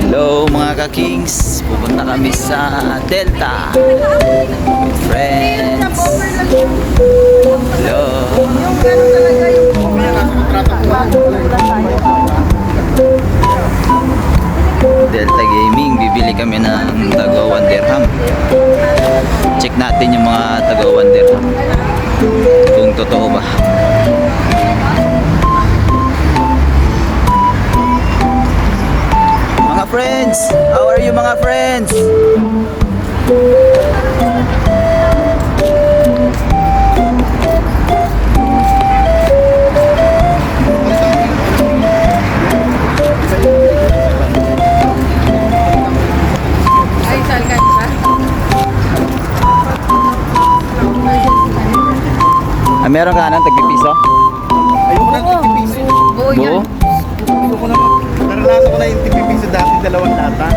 Hello mga ka-kings, pupunta kami sa Delta with friends. Hello. Delta Gaming, bibili kami ng taga 1 dirham. Check natin yung mga taga 1 dirham kung totoo ba. Mga friends, how are you mga friends? Meron ka ng tagpipiso? Ayoko na ng tipipiso. Buo? Ayoko na. Naranasan ko na yung tipipiso dati, 2 lata.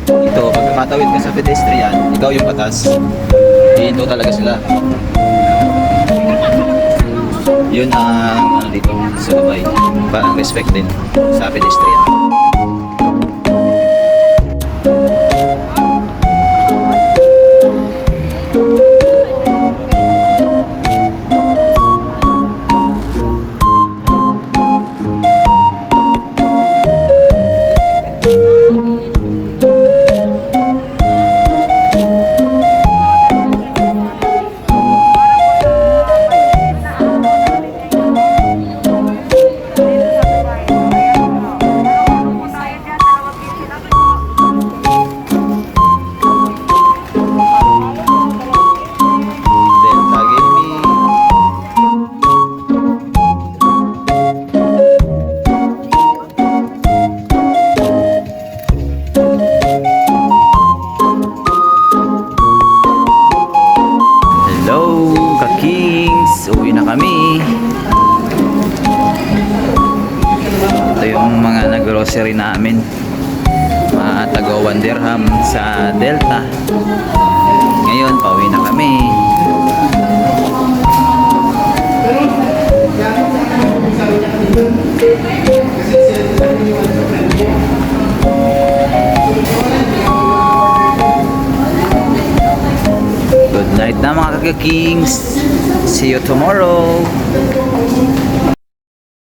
Ito, pag matawid ka sa pedestrian, ikaw yung batas. Dito talaga sila. Yun ang ano dito sa Dubai. Parang respect din sa pedestrian. Uwi na kami. Ito yung mga nag-grocery namin, mga taga 1 dirham sa Delta. Ngayon pauwi na kami. Good night na mga kaka-kings. See you tomorrow.